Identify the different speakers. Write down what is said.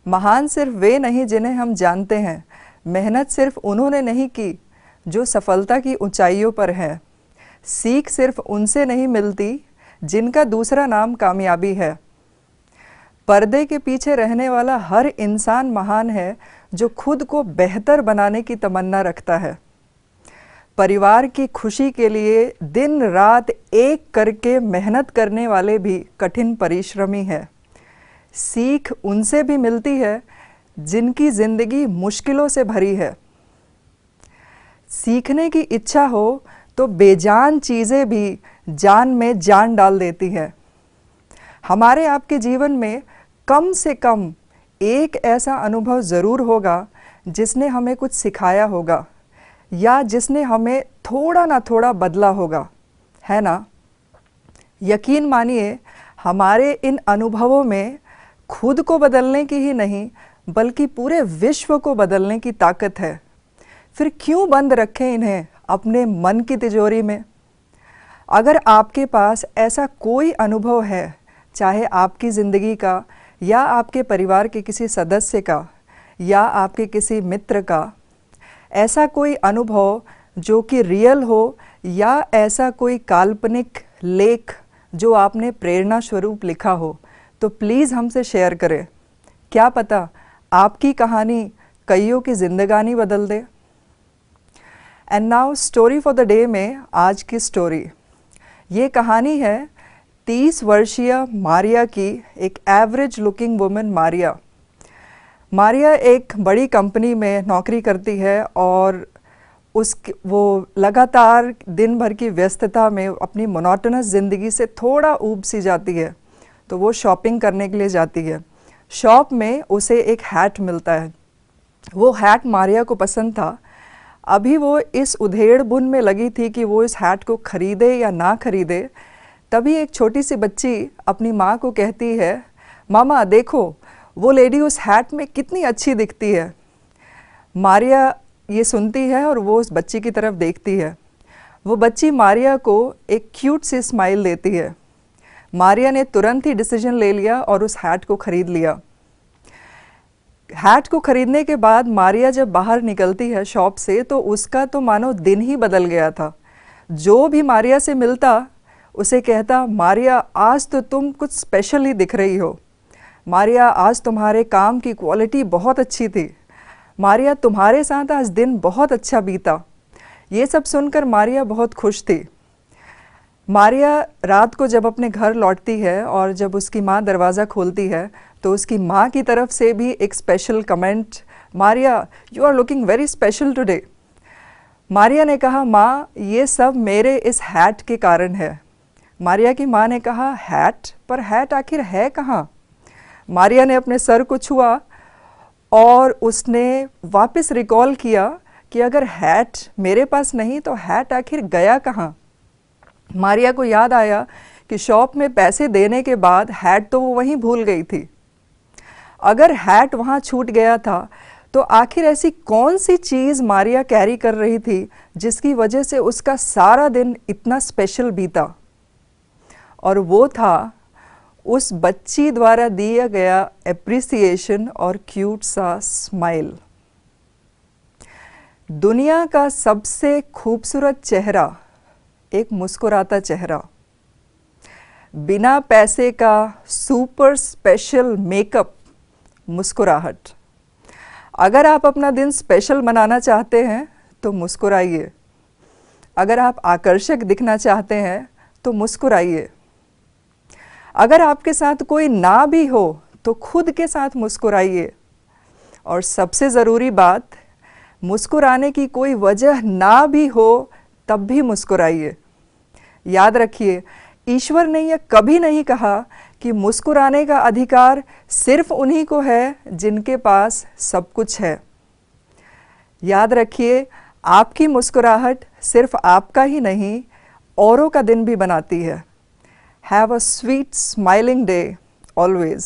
Speaker 1: महान सिर्फ वे नहीं जिन्हें हम जानते हैं, मेहनत सिर्फ उन्होंने नहीं की जो सफलता की ऊंचाइयों पर हैं। सीख सिर्फ उनसे नहीं मिलती जिनका दूसरा नाम कामयाबी है। पर्दे के पीछे रहने वाला हर इंसान महान है जो खुद को बेहतर बनाने की तमन्ना रखता है। परिवार की खुशी के लिए दिन रात एक करके मेहनत करने वाले भी कठिन परिश्रमी हैं। सीख उनसे भी मिलती है जिनकी ज़िंदगी मुश्किलों से भरी है। सीखने की इच्छा हो तो बेजान चीज़ें भी जान में जान डाल देती है। हमारे आपके जीवन में कम से कम एक ऐसा अनुभव ज़रूर होगा जिसने हमें कुछ सिखाया होगा या जिसने हमें थोड़ा ना थोड़ा बदला होगा, है ना? यकीन मानिए, हमारे इन अनुभवों में खुद को बदलने की ही नहीं बल्कि पूरे विश्व को बदलने की ताकत है। फिर क्यों बंद रखें इन्हें अपने मन की तिजोरी में? अगर आपके पास ऐसा कोई अनुभव है, चाहे आपकी ज़िंदगी का या आपके परिवार के किसी सदस्य का या आपके किसी मित्र का, ऐसा कोई अनुभव जो कि रियल हो या ऐसा कोई काल्पनिक लेख जो आपने प्रेरणा स्वरूप लिखा हो, तो प्लीज़ हमसे शेयर करें। क्या पता आपकी कहानी कईयों की जिंदगानी बदल दे। And now story for the day में आज की स्टोरी, ये कहानी है 30 वर्षीय मारिया की। एक एवरेज लुकिंग वुमन मारिया एक बड़ी कंपनी में नौकरी करती है और वो लगातार दिन भर की व्यस्तता में अपनी मोनोटोनस ज़िंदगी से थोड़ा ऊब सी जाती है, तो वो शॉपिंग करने के लिए जाती है। शॉप में उसे एक हैट मिलता है। वो हैट मारिया को पसंद था। अभी वो इस उधेड़-बुन में लगी थी कि वो इस हैट को ख़रीदे या ना ख़रीदे, तभी एक छोटी सी बच्ची अपनी माँ को कहती है, मामा देखो वो लेडी उस हैट में कितनी अच्छी दिखती है। मारिया ये सुनती है और वो उस बच्ची की तरफ देखती है। वो बच्ची मारिया को एक क्यूट सी स्माइल देती है। मारिया ने तुरंत ही डिसीजन ले लिया और उस हैट को ख़रीद लिया। हैट को ख़रीदने के बाद मारिया जब बाहर निकलती है शॉप से, तो उसका तो मानो दिन ही बदल गया था। जो भी मारिया से मिलता उसे कहता, मारिया आज तो तुम कुछ स्पेशल ही दिख रही हो। मारिया आज तुम्हारे काम की क्वालिटी बहुत अच्छी थी। मारिया तुम्हारे साथ आज दिन बहुत अच्छा बीता। ये सब सुनकर मारिया बहुत खुश थी। मारिया रात को जब अपने घर लौटती है और जब उसकी माँ दरवाज़ा खोलती है, तो उसकी माँ की तरफ से भी एक special comment, Maria you are looking very special today. Maria ने कहा, माँ ये सब मेरे इस हैट के कारण है। मारिया की माँ ने कहा, हैट? पर हैट आखिर है कहाँ? मारिया ने अपने सर को छुआ और उसने वापस रिकॉल किया कि अगर हैट मेरे पास नहीं तो हैट आखिर गया कहाँ? मारिया को याद आया कि शॉप में पैसे देने के बाद हैट तो वो वहीं भूल गई थी। अगर हैट वहाँ छूट गया था तो आखिर ऐसी कौन सी चीज़ मारिया कैरी कर रही थी जिसकी वजह से उसका सारा दिन इतना स्पेशल बीता? और वो था उस बच्ची द्वारा दिया गया एप्रिसिएशन और क्यूट सा स्माइल। दुनिया का सबसे खूबसूरत चेहरा एक मुस्कुराता चेहरा, बिना पैसे का सुपर स्पेशल मेकअप, मुस्कुराहट। अगर आप अपना दिन स्पेशल बनाना चाहते हैं तो मुस्कुराइए। अगर आप आकर्षक दिखना चाहते हैं तो मुस्कुराइए। अगर आपके साथ कोई ना भी हो तो खुद के साथ मुस्कुराइए। और सबसे ज़रूरी बात, मुस्कुराने की कोई वजह ना भी हो तब भी मुस्कुराइए। याद रखिए, ईश्वर ने यह कभी नहीं कहा कि मुस्कुराने का अधिकार सिर्फ उन्हीं को है जिनके पास सब कुछ है। याद रखिए, आपकी मुस्कुराहट सिर्फ आपका ही नहीं, औरों का दिन भी बनाती है। Have a sweet, smiling day always.